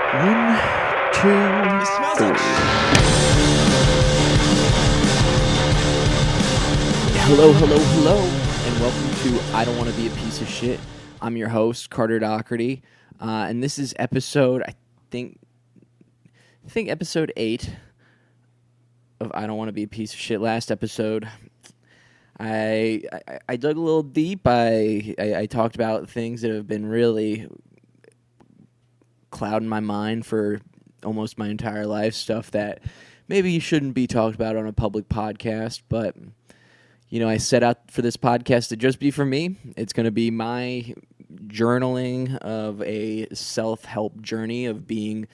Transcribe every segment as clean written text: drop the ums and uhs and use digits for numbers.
One, two, three. Hello, and welcome to I Don't Want to Be a Piece of Shit. I'm your host, Carter Doherty, and this is episode, I think episode 8 of I Don't Want to Be a Piece of Shit. Last episode, I dug a little deep. I talked about things that have been really clouding my mind for almost my entire life, stuff that maybe you shouldn't be talked about on a public podcast, but you know, I set out for this podcast to just be for me. It's going to be my journaling of a self-help journey of being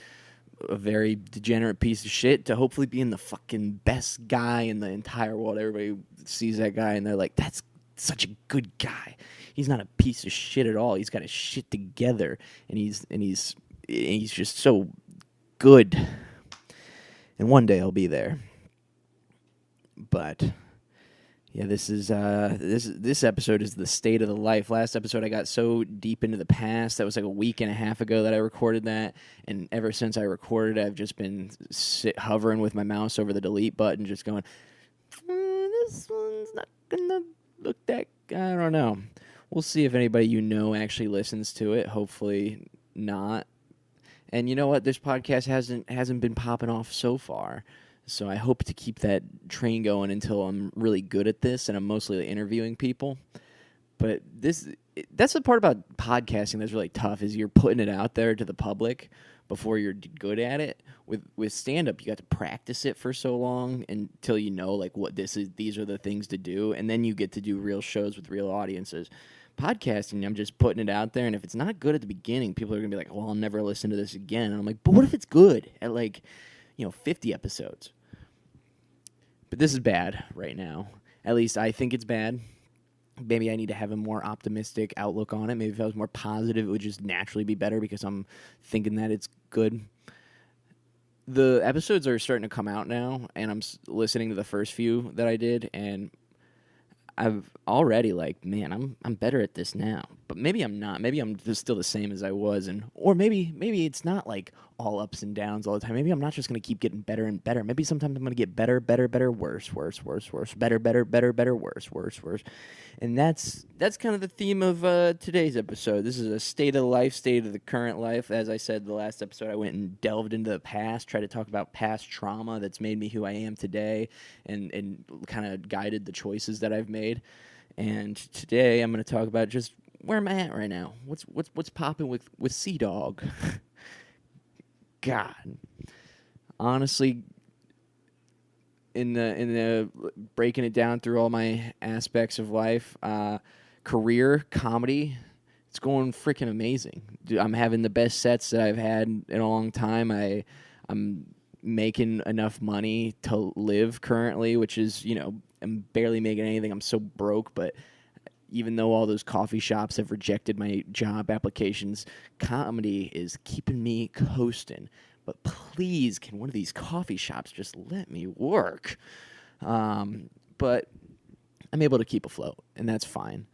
a very degenerate piece of shit to hopefully being the fucking best guy in the entire world. Everybody sees that guy and they're like, that's such a good guy. He's not a piece of shit at all. He's got his shit together, and he's just so good. And one day I'll be there. But yeah, this episode is the state of the life. Last episode, I got so deep into the past. That was like a week and a half ago that I recorded that, and ever since I recorded it, I've just been hovering with my mouse over the delete button, just going, this one's not gonna look that. I don't know. We'll see if anybody you know actually listens to it. Hopefully not. And you know what? This podcast hasn't been popping off so far. So I hope to keep that train going until I'm really good at this and I'm mostly interviewing people. But that's the part about podcasting that's really tough, is you're putting it out there to the public before you're good at it. With stand-up, you got to practice it for so long until you know like what these are the things to do, and then you get to do real shows with real audiences. Podcasting, I'm just putting it out there, and if it's not good at the beginning, people are going to be like, well, I'll never listen to this again. And I'm like, but what if it's good at 50 episodes? But this is bad right now. At least I think it's bad. Maybe I need to have a more optimistic outlook on it. Maybe if I was more positive, it would just naturally be better because I'm thinking that it's good. The episodes are starting to come out now, and I'm listening to the first few that I did, and I've already man, I'm better at this now. But maybe I'm not. Maybe I'm just still the same as I was, or maybe it's not like all ups and downs all the time. Maybe I'm not just gonna keep getting better and better. Maybe sometimes I'm gonna get better, worse, better, worse. And that's kind of the theme of today's episode. This is a state of the life, state of the current life. As I said the last episode, I went and delved into the past, tried to talk about past trauma that's made me who I am today, and kind of guided the choices that I've made. And today I'm going to talk about just where I'm at right now. What's popping with Sea Dog? God, honestly, in the breaking it down through all my aspects of life, career, comedy, it's going freaking amazing. Dude, I'm having the best sets that I've had in a long time. I'm making enough money to live currently, which is, I'm barely making anything. I'm so broke, but even though all those coffee shops have rejected my job applications, comedy is keeping me coasting. But please, can one of these coffee shops just let me work? But I'm able to keep afloat, and that's fine.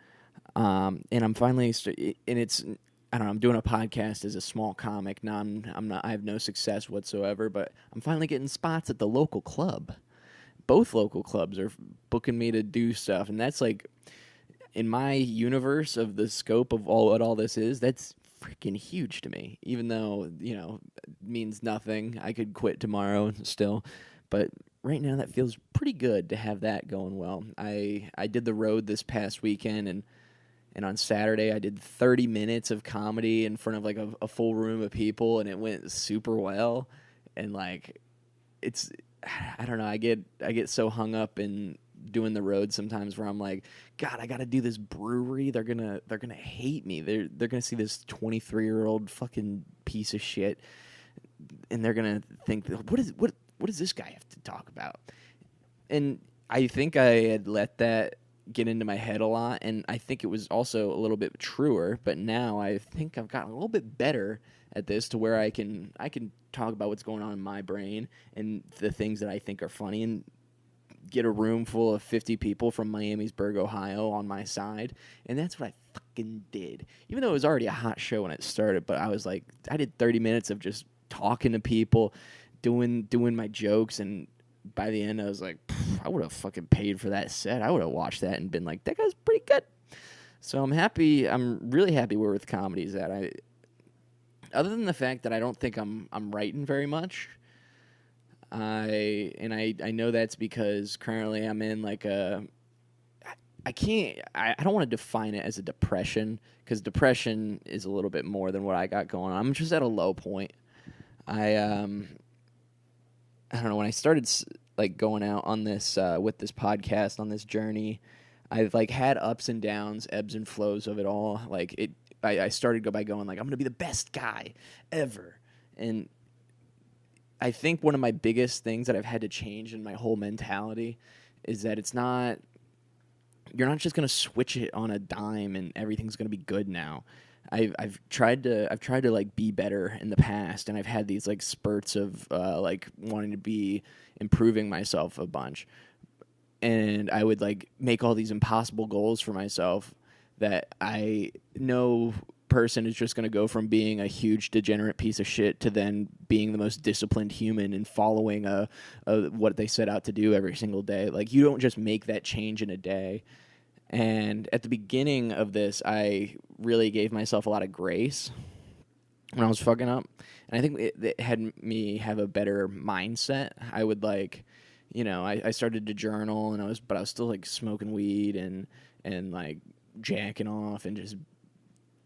And I'm finally, I don't know, I'm doing a podcast as a small comic. Now I'm not, I have no success whatsoever, but I'm finally getting spots at the local club. Both local clubs are booking me to do stuff, and that's like, in my universe of the scope of what all this is, that's freaking huge to me. Even though, it means nothing. I could quit tomorrow still, but right now that feels pretty good to have that going well. I did the road this past weekend, and on Saturday I did 30 minutes of comedy in front of a full room of people, and it went super well. And it's, I don't know, I get so hung up in doing the road sometimes where I'm like, God, I got to do this brewery. They're gonna hate me. They're gonna see this 23-year-old fucking piece of shit, and they're gonna think, what does this guy have to talk about? And I think I had let that get into my head a lot, and I think it was also a little bit truer. But now I think I've gotten a little bit better at this to where I can talk about what's going on in my brain and the things that I think are funny, and get a room full of 50 people from Miamisburg, Ohio on my side. And that's what I fucking did. Even though it was already a hot show when it started, but I was like, I did 30 minutes of just talking to people, doing my jokes, and by the end I was like, I would have fucking paid for that set. I would have watched that and been like, that guy's pretty good. So I'm really happy where with comedy's at. Other than the fact that I don't think I'm writing very much. I know that's because currently I'm in like I don't want to define it as a depression, because depression is a little bit more than what I got going on. I'm just at a low point. I don't know, when I started like going out on this with this podcast on this journey, I've like had ups and downs, ebbs and flows of it all. Like I started by going like, I'm gonna be the best guy ever, and I think one of my biggest things that I've had to change in my whole mentality is that you're not just gonna switch it on a dime and everything's gonna be good now. I've tried to like be better in the past, and I've had these like spurts of like wanting to be improving myself a bunch, and I would like make all these impossible goals for myself that I know person is just going to go from being a huge degenerate piece of shit to then being the most disciplined human and following what they set out to do every single day. Like, you don't just make that change in a day. And at the beginning of this, I really gave myself a lot of grace when I was fucking up. And I think it had me have a better mindset. I would like, I started to journal, but I was still like smoking weed and like jacking off and just,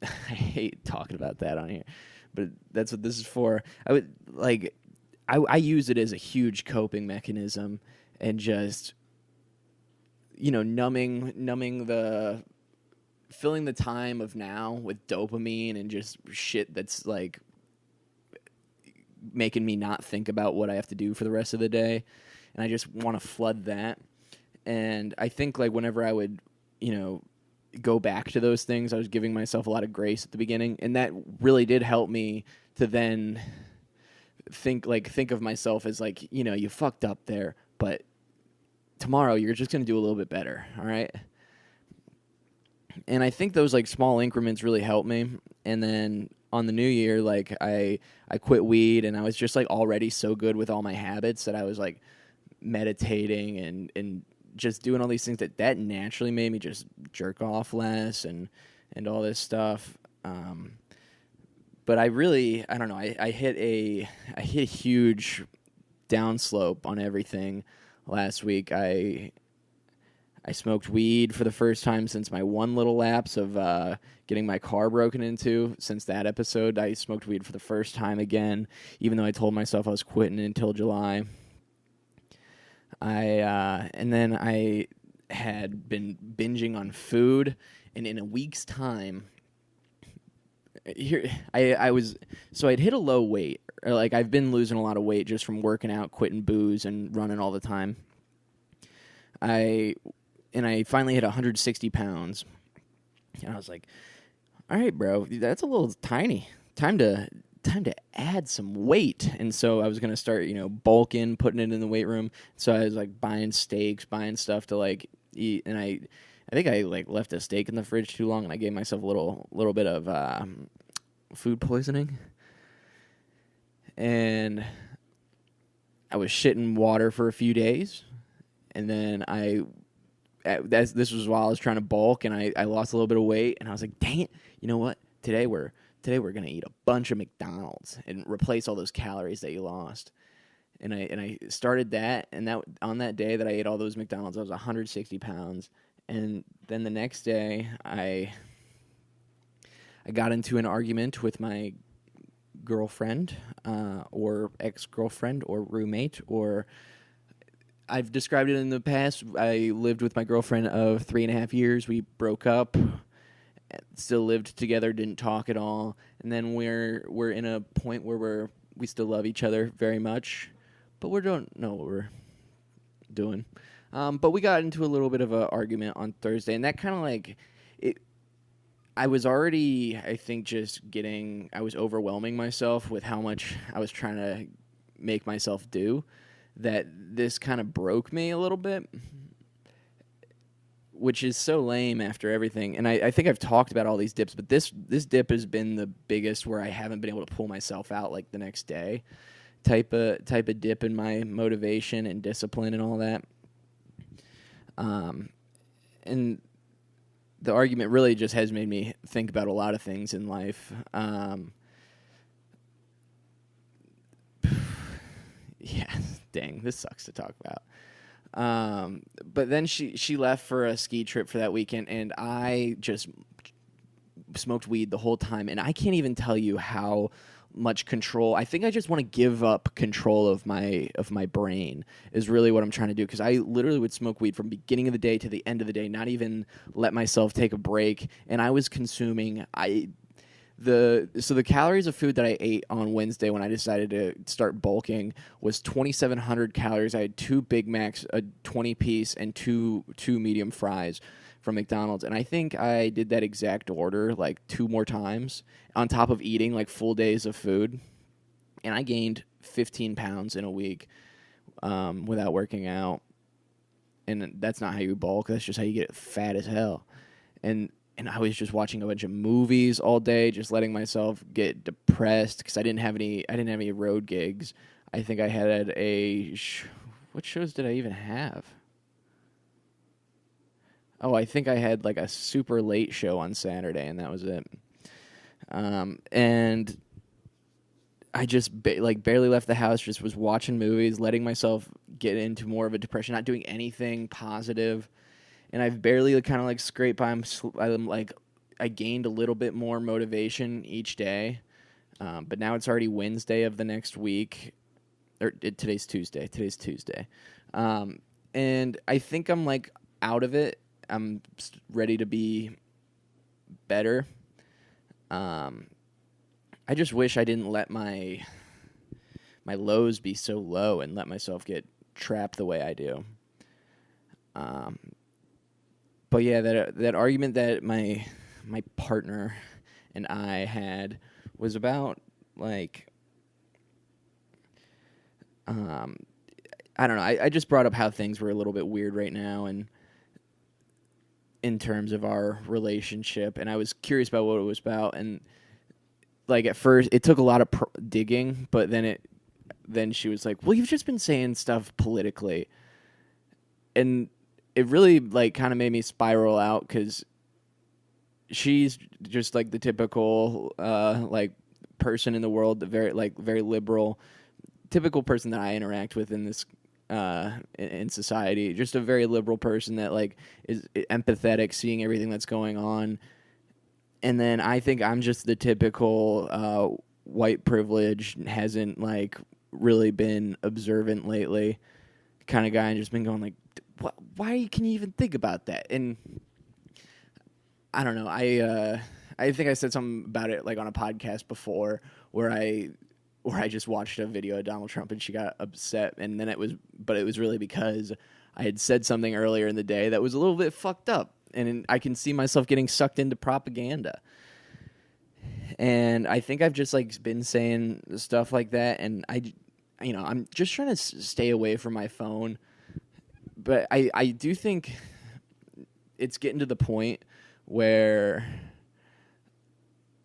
I hate talking about that on here, but that's what this is for. I use it as a huge coping mechanism, and just, filling the time of now with dopamine and just shit that's like making me not think about what I have to do for the rest of the day. And I just want to flood that. And I think like whenever I would, go back to those things, I was giving myself a lot of grace at the beginning, and that really did help me to then think of myself as like, you fucked up there, but tomorrow you're just going to do a little bit better, all right? And I think those like small increments really helped me. And then on the new year, like I quit weed, and I was just like already so good with all my habits that I was like meditating and just doing all these things that naturally made me just jerk off less and all this stuff. But I don't know. I hit a huge downslope on everything last week. I smoked weed for the first time since my one little lapse of getting my car broken into. Since that episode, I smoked weed for the first time again, even though I told myself I was quitting until July. And then I had been binging on food, and in a week's time, I'd hit a low weight. Or like, I've been losing a lot of weight just from working out, quitting booze, and running all the time. I finally hit 160 pounds, and I was like, all right, bro, that's a little tiny. Time to add some weight. And so I was going to start, bulking, putting it in the weight room. So I was like buying steaks, buying stuff to like eat. And I think I like left a steak in the fridge too long, and I gave myself a little bit of food poisoning. And I was shitting water for a few days. And then this was while I was trying to bulk, and I lost a little bit of weight, and I was like, dang it, you know what? Today we're going to eat a bunch of McDonald's and replace all those calories that you lost. And I started that, and that on that day that I ate all those McDonald's, I was 160 pounds. And then the next day, I got into an argument with my girlfriend, or ex-girlfriend, or roommate, or I've described it in the past. I lived with my girlfriend of 3.5 years. We broke up. Still lived together, didn't talk at all, and then we're in a point where we still love each other very much, but we don't know what we're doing. But we got into a little bit of an argument on Thursday, and that kind of like it. I was already, I think, I was overwhelming myself with how much I was trying to make myself do, that this kind of broke me a little bit. which is so lame after everything. And I think I've talked about all these dips, but this dip has been the biggest where I haven't been able to pull myself out like the next day. Type of dip in my motivation and discipline and all that. And the argument really just has made me think about a lot of things in life. Yeah, dang, this sucks to talk about. But then she left for a ski trip for that weekend, and I just smoked weed the whole time, and I can't even tell you how much control. I think I just want to give up control of my brain is really what I'm trying to do, because I literally would smoke weed from beginning of the day to the end of the day, not even let myself take a break, and I was consuming the calories of food that I ate on Wednesday when I decided to start bulking was 2,700 calories. I had 2 Big Macs, a 20-piece, and two medium fries from McDonald's, and I think I did that exact order like 2 more times on top of eating like full days of food, and I gained 15 pounds in a week without working out. And that's not how you bulk. That's just how you get fat as hell. And I was just watching a bunch of movies all day, just letting myself get depressed because I didn't have any road gigs. I think I had what shows did I even have? Oh, I think I had like a super late show on Saturday, and that was it. And I just barely left the house, just was watching movies, letting myself get into more of a depression, not doing anything positive. And I've barely kind of like scraped by. I gained a little bit more motivation each day. But now it's already Wednesday of the next week. Today's Tuesday. And I think I'm like out of it. I'm ready to be better. I just wish I didn't let my lows be so low and let myself get trapped the way I do. But yeah, that argument that my partner and I had was about like I don't know. I just brought up how things were a little bit weird right now, and in terms of our relationship, and I was curious about what it was about. And like at first, it took a lot of digging, but then she was like, "Well, you've just been saying stuff politically," and it really like kind of made me spiral out because she's just like the typical like person in the world, the very liberal, typical person that I interact with in this in society. Just a very liberal person that like is empathetic, seeing everything that's going on. And then I think I'm just the typical white privilege, hasn't like really been observant lately kind of guy, and just been going like, why can you even think about that? And I don't know. I think I said something about it like on a podcast before where I just watched a video of Donald Trump and she got upset, and then it was really because I had said something earlier in the day that was a little bit fucked up, and I can see myself getting sucked into propaganda. And I think I've just like been saying stuff like that, and I'm just trying to stay away from my phone. But I do think it's getting to the point where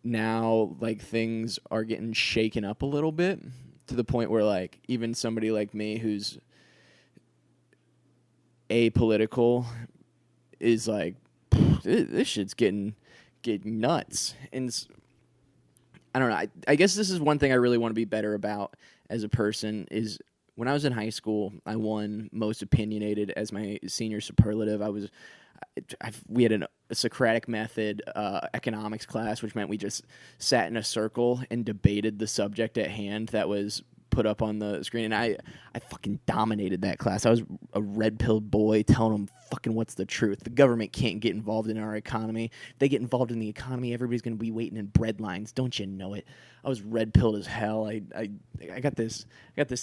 now like things are getting shaken up a little bit, to the point where like even somebody like me who's apolitical is like, this shit's getting nuts. And I don't know. I guess this is one thing I really want to be better about as a person is when I was in high school, I won most opinionated as my senior superlative. We had a Socratic method economics class, which meant we just sat in a circle and debated the subject at hand that was put up on the screen. And I fucking dominated that class. I was a red-pilled boy telling them fucking what's the truth. The government can't get involved in our economy. If they get involved in the economy, everybody's going to be waiting in bread lines. Don't you know it? I was red-pilled as hell. I got this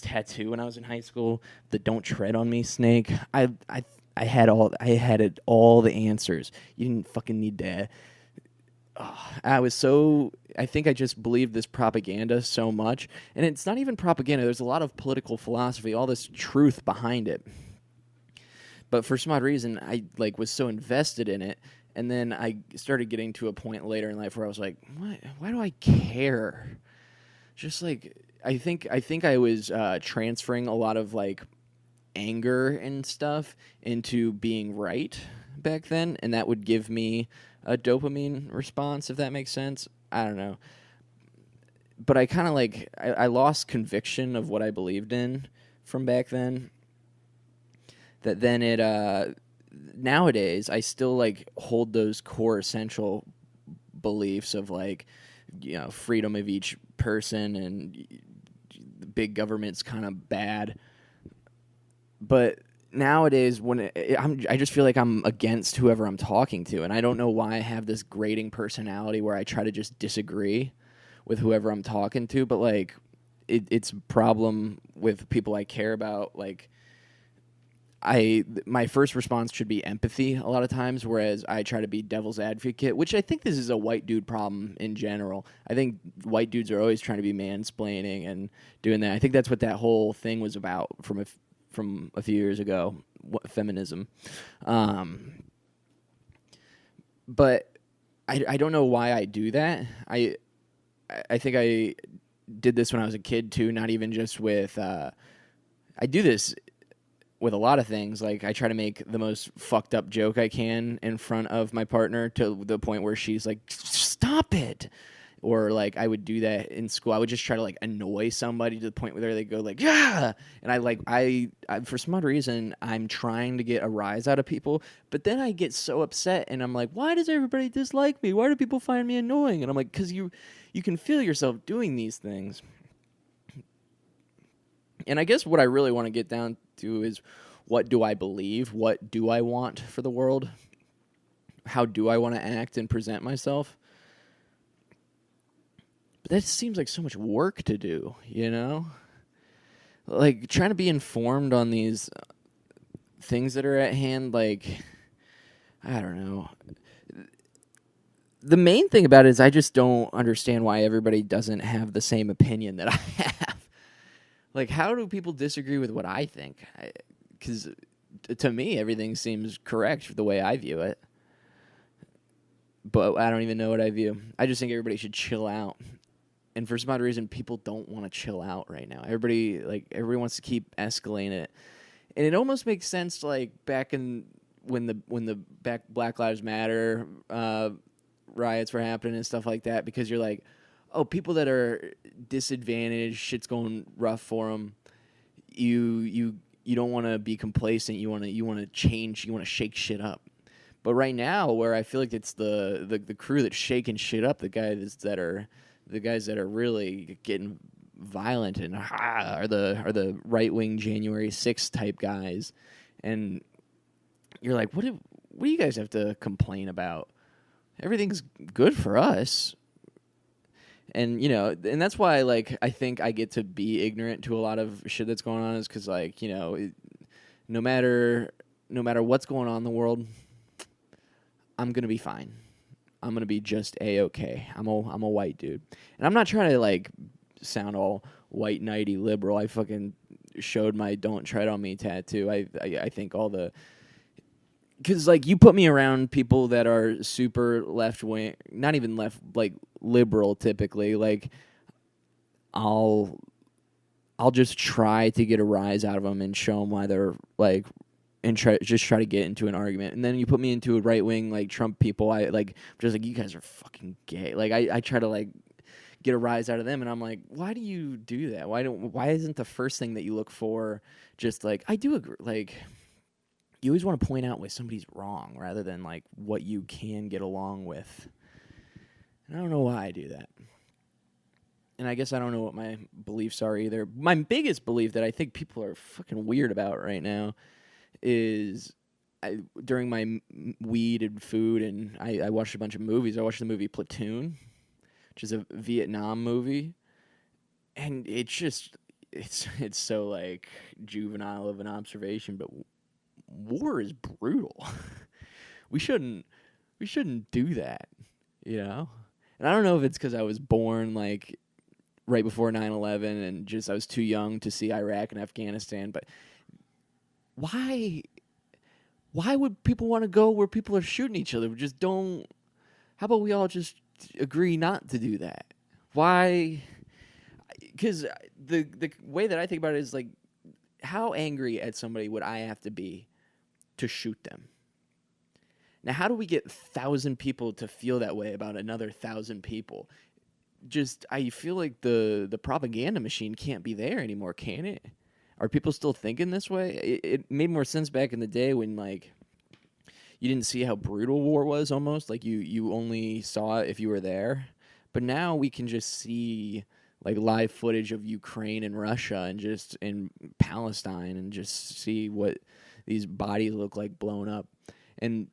tattoo when I was in high school, the "Don't Tread on Me" snake. I had all the answers. You didn't fucking need to. I think I just believed this propaganda so much, and it's not even propaganda. There's a lot of political philosophy, all this truth behind it. But for some odd reason, I like was so invested in it, and then I started getting to a point later in life where I was like, "What? Why do I care?" Just like I think I was transferring a lot of like anger and stuff into being right back then, and that would give me a dopamine response, if that makes sense. I don't know, but I kind of like I lost conviction of what I believed in from back then. That then it nowadays I still like hold those core essential beliefs of like freedom of each person and the big government's kind of bad. But nowadays I just feel like I'm against whoever I'm talking to, and I don't know why I have this grating personality where I try to just disagree with whoever I'm talking to, but like it's a problem with people I care about. Like my first response should be empathy a lot of times, whereas I try to be devil's advocate, which I think this is a white dude problem in general. I think white dudes are always trying to be mansplaining and doing that. I think that's what that whole thing was about from a few years ago, feminism. But I don't know why I do that. I think I did this when I was a kid too, not even just with I do this with a lot of things. Like I try to make the most fucked up joke I can in front of my partner to the point where she's like, "Stop it." Or like I would do that in school. I would just try to like annoy somebody to the point where they go like, "Yeah." And I for some odd reason I'm trying to get a rise out of people, but then I get so upset and I'm like, "Why does everybody dislike me? Why do people find me annoying?" And I'm like, "Cuz you can feel yourself doing these things." And I guess what I really want to get down to is, what do I believe? What do I want for the world? How do I want to act and present myself? But that seems like so much work to do, you know? Like trying to be informed on these things that are at hand, like, I don't know. The main thing about it is I just don't understand why everybody doesn't have the same opinion that I have. Like, how do people disagree with what I think? Because to me, everything seems correct the way I view it. But I don't even know what I view. I just think everybody should chill out. And for some odd reason, people don't want to chill out right now. Everybody wants to keep escalating it. And it almost makes sense, like, back in when the Black Lives Matter riots were happening and stuff like that, because you're like, oh, people that are disadvantaged, shit's going rough for them. You don't want to be complacent. You want to change. You want to shake shit up. But right now, where I feel like it's the crew that's shaking shit up, the guys that are really getting violent and are the right wing January 6th type guys, and you're like, what do you guys have to complain about? Everything's good for us. And and that's why I think I get to be ignorant to a lot of shit that's going on, is because no matter what's going on in the world, I'm gonna be fine. I'm gonna be just a-okay. I'm a white dude, and I'm not trying to sound all white knighty liberal. I fucking showed my "Don't Tread on Me" tattoo. I think all the, because you put me around people that are super left wing, not even left, liberal typically. I'll just try to get a rise out of them and show them why they're and try to get into an argument. And then you put me into a right wing Trump people, you guys are fucking gay. I try to get a rise out of them, and I'm like, why do you do that? Why isn't the first thing that you look for just I do agree, you always want to point out why somebody's wrong rather than what you can get along with. And I don't know why I do that. And I guess I don't know what my beliefs are either. My biggest belief that I think people are fucking weird about right now is during my weed and food, and I watched a bunch of movies. I watched the movie Platoon, which is a Vietnam movie. And it's so juvenile of an observation, but war is brutal. we shouldn't do that, And I don't know if it's because I was born right before 9/11 and I was too young to see Iraq and Afghanistan, but why Why would people want to go where people are shooting each other? We just don't. How about we all just agree not to do that? Why? Because the way that I think about it is like, how angry at somebody would I have to be to shoot them? Now, how do we get 1,000 people to feel that way about another 1,000 people? Just, I feel like the propaganda machine can't be there anymore, can it? Are people still thinking this way? It made more sense back in the day when, like, you didn't see how brutal war was almost. Like, you only saw it if you were there. But now we can just see, like, live footage of Ukraine and Russia and just in Palestine and just see what these bodies look like blown up. And,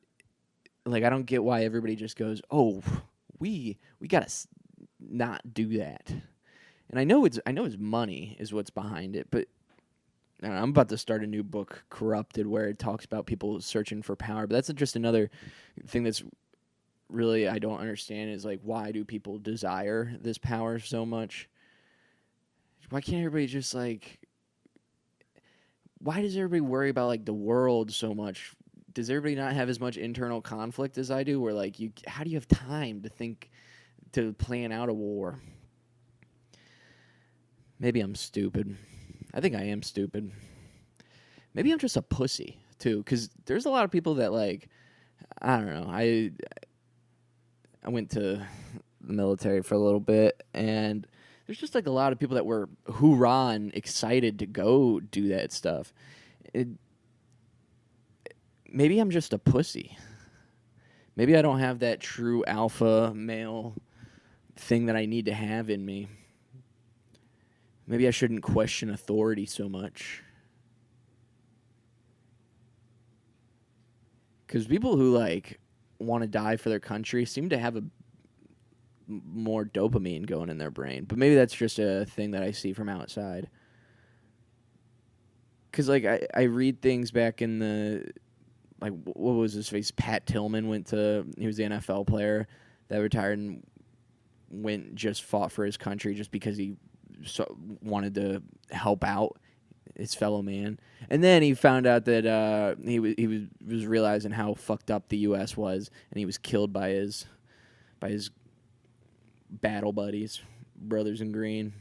like, I don't get why everybody just goes, oh, we got to not do that. And I know it's money is what's behind it, but I don't know, I'm about to start a new book, Corrupted, where it talks about people searching for power. But that's just another thing that's really I don't understand is, like, why do people desire this power so much? Why can't everybody just, like, why does everybody worry about, like, the world so much? Does everybody not have as much internal conflict as I do? Where, like, how do you have time to think, to plan out a war? Maybe I'm stupid. I think I am stupid. Maybe I'm just a pussy, too, because there's a lot of people that, like, I don't know. I went to the military for a little bit, and there's just, like, a lot of people that were hoorah and excited to go do that stuff. Maybe I'm just a pussy. Maybe I don't have that true alpha male thing that I need to have in me. Maybe I shouldn't question authority so much. Because people who, like, want to die for their country seem to have more dopamine going in their brain. But maybe that's just a thing that I see from outside. Because, like, I read things back in the, like, what was his face? Pat Tillman he was the NFL player that retired and fought for his country just because he wanted to help out his fellow man. And then he found out that he was realizing how fucked up the U.S. was, and he was killed by his battle buddies, brothers in green.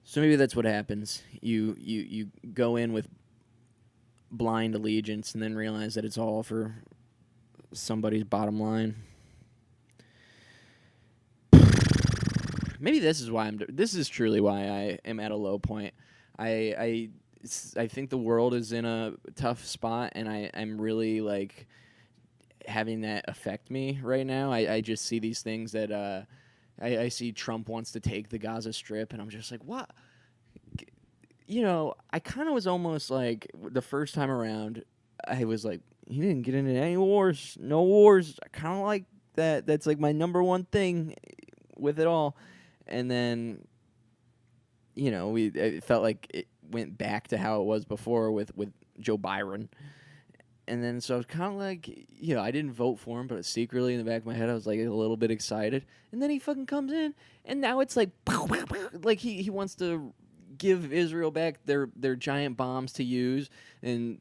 So maybe that's what happens. You go in with blind allegiance and then realize that it's all for somebody's bottom line. Maybe this is truly why I am at a low point. I think the world is in a tough spot, and I'm really, like, having that affect me right now. I just see these things that I see Trump wants to take the Gaza Strip, and I'm just like, what? You know, I kind of was almost like, the first time around, I was like, he didn't get into any wars, no wars. I kind of like that. That's, like, my number one thing with it all. And then, you know, it felt like it went back to how it was before with Joe Byron. And then so I was kind of like, you know, I didn't vote for him, but secretly in the back of my head I was, like, a little bit excited. And then he fucking comes in, and now it's like, like he wants to give Israel back their giant bombs to use, and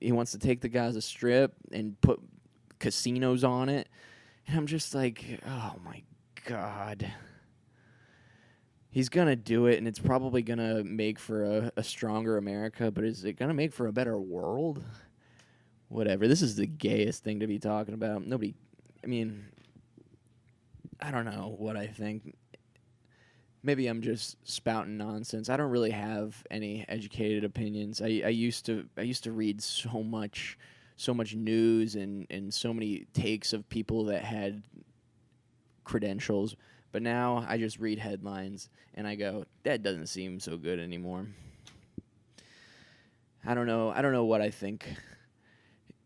he wants to take the Gaza Strip and put casinos on it. And I'm just like, oh my God. He's going to do it, and it's probably going to make for a stronger America, but is it going to make for a better world? Whatever. This is the gayest thing to be talking about. I don't know what I think. Maybe I'm just spouting nonsense. I don't really have any educated opinions. I used to read so much news and so many takes of people that had credentials. But now I just read headlines and I go, that doesn't seem so good anymore. I don't know what I think.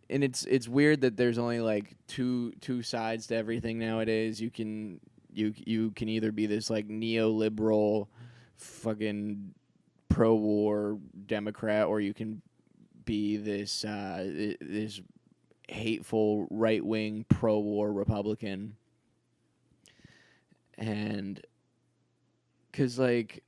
And it's weird that there's only, like, two sides to everything nowadays. You can either be this, like, neoliberal fucking pro-war Democrat, or you can be this this hateful right-wing pro-war Republican. And because, like,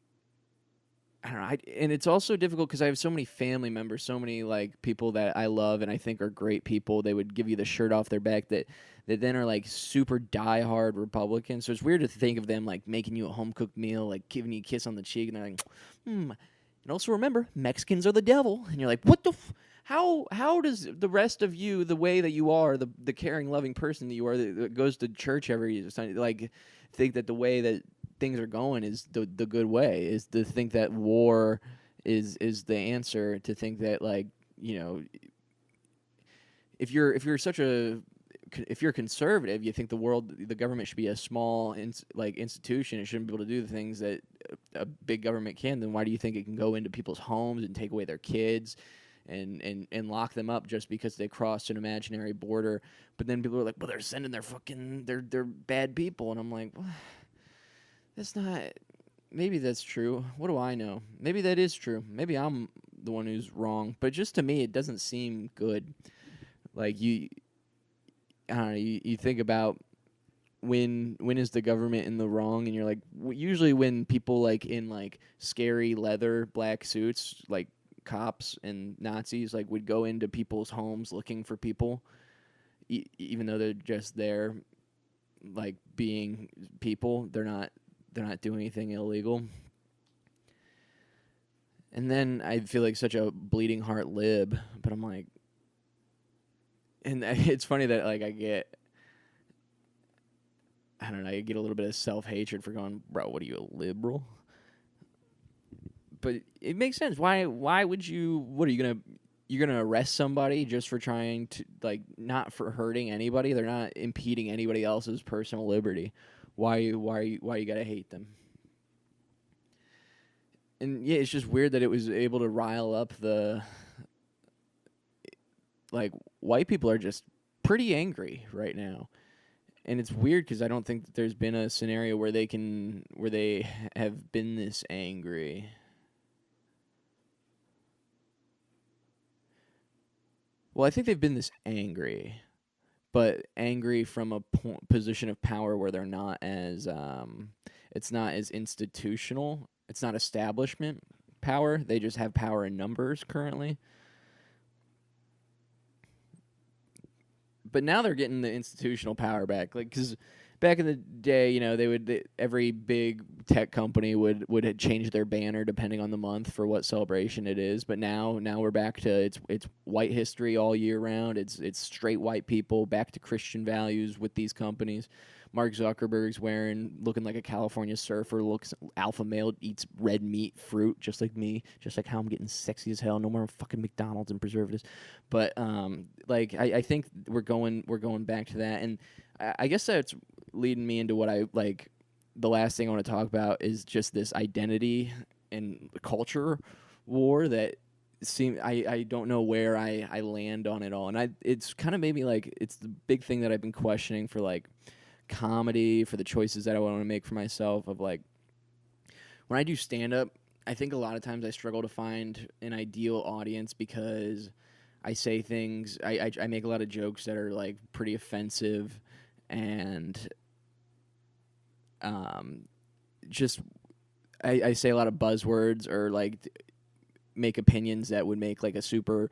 I don't know. And it's also difficult because I have so many family members, so many like people that I love and I think are great people. They would give you the shirt off their back that then are like super diehard Republicans. So it's weird to think of them like making you a home cooked meal, like giving you a kiss on the cheek, and they're like, hmm. And also remember, Mexicans are the devil. And you're like, what the? How does the rest of you, the way that you are, the caring, loving person that you are, that goes to church every Sunday, like think that the way that things are going is the good way, is to think that war is the answer, to think that like, you know, if you're conservative, you think the government should be a small like institution. It shouldn't be able to do the things that a big government can. Then why do you think it can go into people's homes and take away their kids and lock them up just because they crossed an imaginary border? But then people are like, well, they're sending they're bad people, and I'm like, well, that's not. Maybe that's true. What do I know? Maybe that is true. Maybe I'm the one who's wrong. But just to me, it doesn't seem good. Like I don't know. You think about when is the government in the wrong, and you're like, usually when people like in like scary leather black suits, like cops and Nazis, like would go into people's homes looking for people, even though they're just there, like being people. They're not doing anything illegal. And then I feel like such a bleeding heart lib, but I'm like, and it's funny that like I don't know, I get a little bit of self-hatred for going, bro, what are you, a liberal? But it makes sense. Why would you, what are you you're going to arrest somebody just for trying to, like, not for hurting anybody? They're not impeding anybody else's personal liberty. Why you got to hate them? And yeah, it's just weird that it was able to rile up like, white people are just pretty angry right now. And it's weird because I don't think that there's been a scenario where they have been this angry. Well, I think they've been this angry, but angry from a position of power where they're not as it's not as institutional. It's not establishment power. They just have power in numbers currently. But now they're getting the institutional power back, like, because back in the day, you know, every big tech company would change their banner depending on the month for what celebration it is. But now we're back to it's white history all year round. It's straight white people, back to Christian values with these companies. Mark Zuckerberg's looking like a California surfer, looks alpha male, eats red meat, fruit, just like me, just like how I'm getting sexy as hell. No more fucking McDonald's and preservatives. But like I think we're going back to that, and I guess that's leading me into what I like. The last thing I want to talk about is just this identity and culture war that I don't know where I land on it all, and it's kind of made me like, it's the big thing that I've been questioning for like comedy, for the choices that I want to make for myself, of like, when I do stand up, I think a lot of times I struggle to find an ideal audience because I say things, I make a lot of jokes that are like pretty offensive, and just I say a lot of buzzwords, or like make opinions that would make like a super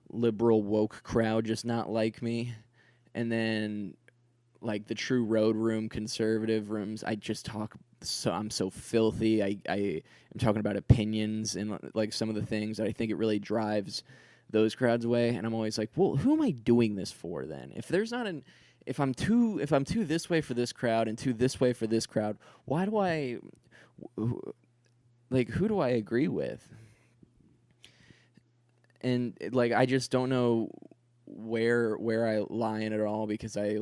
liberal woke crowd just not like me. And then like the true road room conservative rooms, I just talk, so I'm so filthy. I am talking about opinions and like some of the things that I think it really drives those crowds away. And I'm always like, well, who am I doing this for then? If there's not if I'm too this way for this crowd and too this way for this crowd, why do I like, who do I agree with? And like, I just don't know where I lie in it all, because I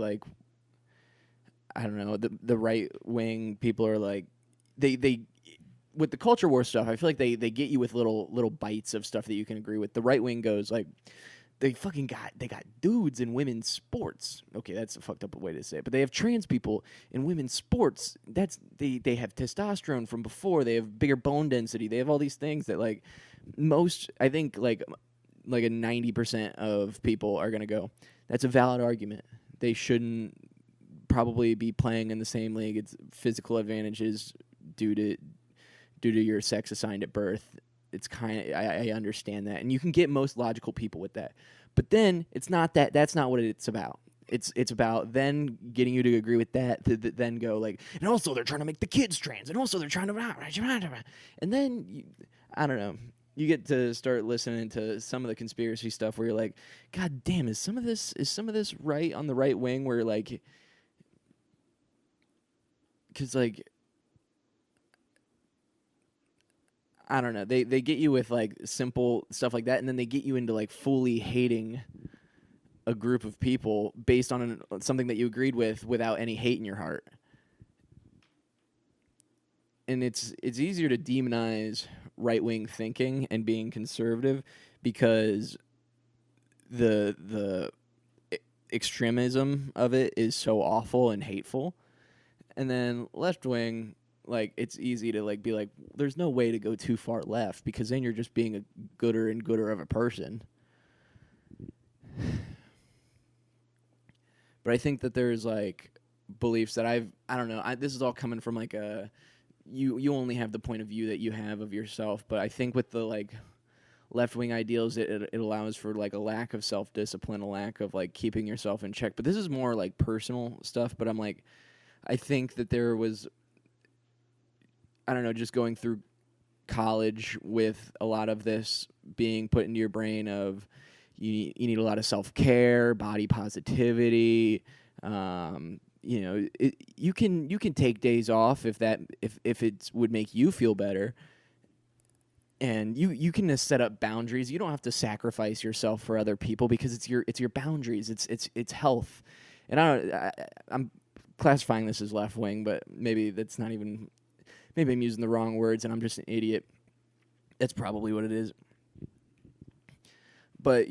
don't know, the right wing people are like, they with the culture war stuff, I feel like they get you with little bites of stuff that you can agree with. The right wing goes like, they got dudes in women's sports. Okay, that's a fucked up way to say it, but they have trans people in women's sports. They have testosterone from before. They have bigger bone density. They have all these things that like most, I think like a 90% of people are gonna go, that's a valid argument. They shouldn't probably be playing in the same league. It's physical advantages due due to your sex assigned at birth. It's kind of I understand that, and you can get most logical people with that. But then it's not that. That's not what it's about. It's about then getting you to agree with that. Then go like, and also they're trying to make the kids trans, and also they're trying to, and then I don't know. You get to start listening to some of the conspiracy stuff where you're like, God damn, is some of this right on the right wing? Where like, because like I don't know. They get you with like simple stuff like that, and then they get you into like fully hating a group of people based on something that you agreed with without any hate in your heart. And it's easier to demonize right wing thinking and being conservative because the extremism of it is so awful and hateful. And then left wing, like it's easy to like be like, there's no way to go too far left because then you're just being a gooder and gooder of a person. But I think that there's like beliefs that I don't know. This is all coming from like a you only have the point of view that you have of yourself. But I think with the like left wing ideals, it allows for like a lack of self discipline, a lack of like keeping yourself in check. But this is more like personal stuff. But I'm like, I think that there was, I don't know, just going through college with a lot of this being put into your brain of you need a lot of self-care, body positivity. You can take days off if it would make you feel better. And you can set up boundaries. You don't have to sacrifice yourself for other people because it's your boundaries. It's health. And I'm classifying this as left wing, but maybe that's not even. Maybe I'm using the wrong words and I'm just an idiot. That's probably what it is. But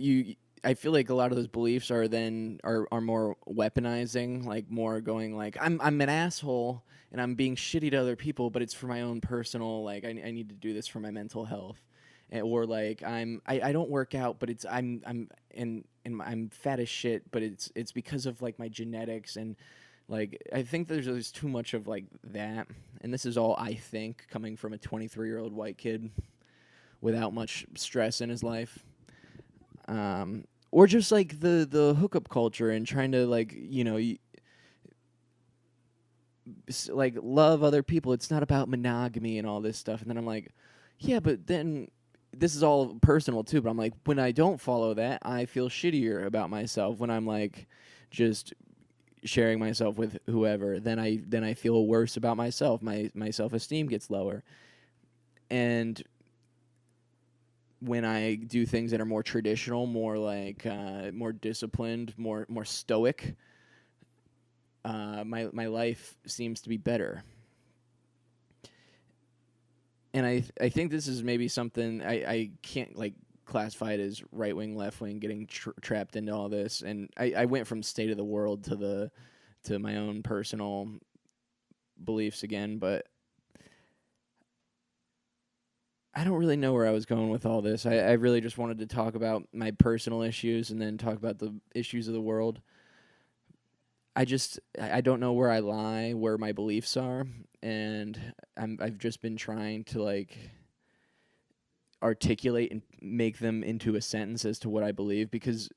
I feel like a lot of those beliefs are more weaponizing, like more going like I'm an asshole and I'm being shitty to other people, but it's for my own personal, like I need to do this for my mental health, or like I don't work out, but I'm fat as shit, but it's because of like my genetics. And like I think there's too much of like that, and this is all I think coming from a 23-year-old white kid without much stress in his life. Or just like the hookup culture and trying to like like love other people. It's not about monogamy and all this stuff. And then I'm like, yeah, but then this is all personal too. But I'm like, when I don't follow that, I feel shittier about myself. When I'm like just sharing myself with whoever, then I feel worse about myself. My self-esteem gets lower. And when I do things that are more traditional, more like more disciplined, more stoic, my life seems to be better. And I think this is maybe something I can't like classify it as right wing, left wing, getting trapped into all this. And I went from state of the world to my own personal beliefs again, but I don't really know where I was going with all this. I really just wanted to talk about my personal issues and then talk about the issues of the world. I don't know where I lie, where my beliefs are, and I've just been trying to like articulate and make them into a sentence as to what I believe. Because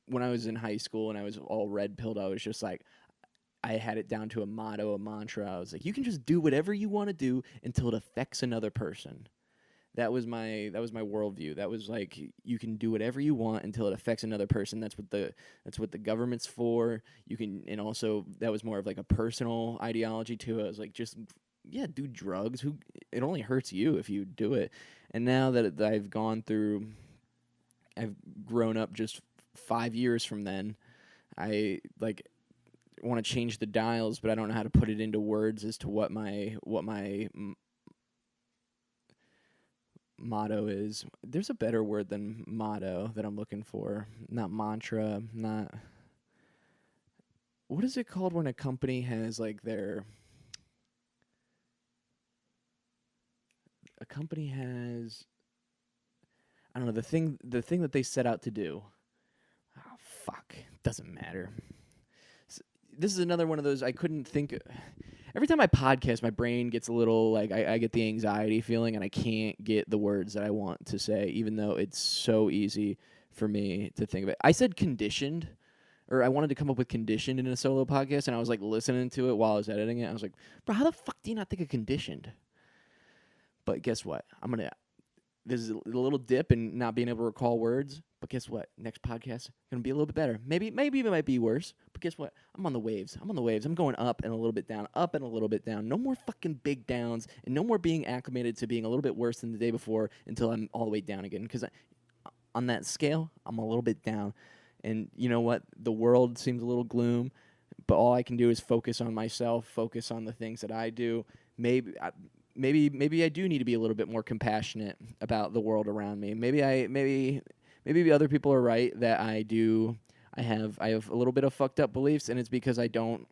when I was in high school and I was all red pilled, I was just like, I had it down to a motto, a mantra. I was like, you can just do whatever you want to do until it affects another person. That was my worldview. That was like, you can do whatever you want until it affects another person. That's what the government's for. You can, and also that was more of like a personal ideology too. I was like, just do drugs. It only hurts you if you do it. And now that I've grown up just 5 years from then, I like want to change the dials, but I don't know how to put it into words as to what my motto is. There's a better word than motto that I'm looking for. Not mantra, not... What is it called when a company has like their... A company has... I don't know, the thing that they set out to do. Oh, fuck. Doesn't matter. This is another one of those I couldn't think... every time I podcast, my brain gets a little like I get the anxiety feeling, and I can't get the words that I want to say, even though it's so easy for me to think of it. I said conditioned, or I wanted to come up with conditioned in a solo podcast, and I was like listening to it while I was editing it. I was like, bro, how the fuck do you not think of conditioned? But guess what? There's a little dip in not being able to recall words, but guess what? Next podcast gonna be a little bit better. Maybe it might be worse, but guess what? I'm on the waves. I'm going up and a little bit down, up and a little bit down. No more fucking big downs, and no more being acclimated to being a little bit worse than the day before until I'm all the way down again. Because on that scale, I'm a little bit down, and you know what? The world seems a little gloom, but all I can do is focus on myself, focus on the things that I do. Maybe I do need to be a little bit more compassionate about the world around me. Maybe other people are right that I have a little bit of fucked up beliefs, and it's because I don't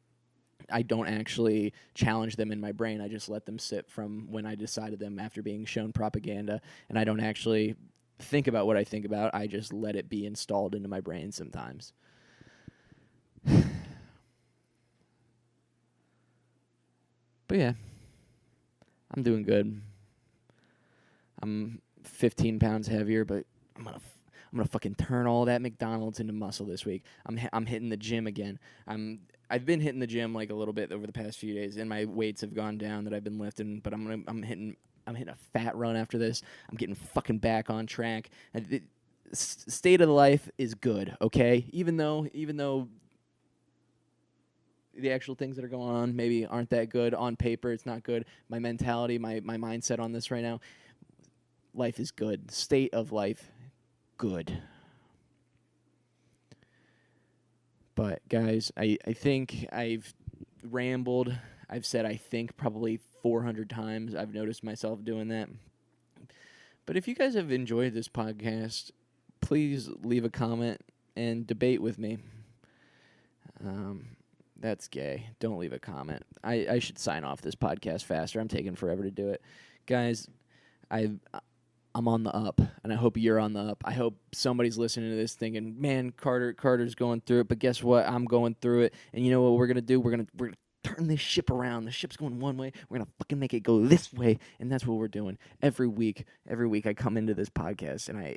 actually challenge them in my brain. I just let them sit from when I decided them after being shown propaganda, and I don't actually think about what I think about. I just let it be installed into my brain sometimes. But yeah, I'm doing good. I'm 15 pounds heavier, but I'm gonna fucking turn all that McDonald's into muscle this week. I'm hitting the gym again. I've been hitting the gym like a little bit over the past few days, and my weights have gone down that I've been lifting. But I'm hitting a fat run after this. I'm getting fucking back on track. And state of the life is good. Okay, even though the actual things that are going on maybe aren't that good on paper. It's not good. My mentality, my mindset on this right now, life is good. State of life, good. But guys, I think I've rambled. I've said I think probably 400 times. I've noticed myself doing that. But if you guys have enjoyed this podcast, please leave a comment and debate with me. That's gay. Don't leave a comment. I should sign off this podcast faster. I'm taking forever to do it. Guys, I'm on the up, and I hope you're on the up. I hope somebody's listening to this thinking, man, Carter's going through it, but guess what? I'm going through it, and you know what we're going to do? We're gonna turn this ship around. The ship's going one way. We're going to fucking make it go this way, and that's what we're doing. Every week I come into this podcast, and I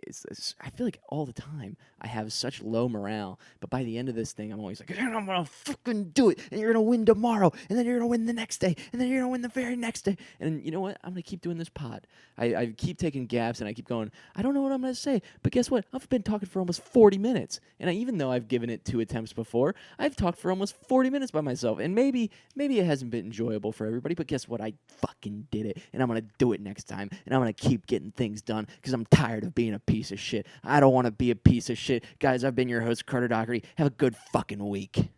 feel like all the time I have such low morale, but by the end of this thing, I'm always like, I'm going to fucking do it, and you're going to win tomorrow, and then you're going to win the next day, and then you're going to win the very next day. And you know what? I'm going to keep doing this pod. I keep taking gaps, and I keep going, I don't know what I'm going to say, but guess what? I've been talking for almost 40 minutes, and even though I've given it 2 attempts before, I've talked for almost 40 minutes by myself, and maybe it hasn't been enjoyable for everybody, but guess what? I fucking did it, and I'm going to do it next time, and I'm going to keep getting things done because I'm tired of being a piece of shit. I don't want to be a piece of shit. Guys, I've been your host, Carter Dockery. Have a good fucking week.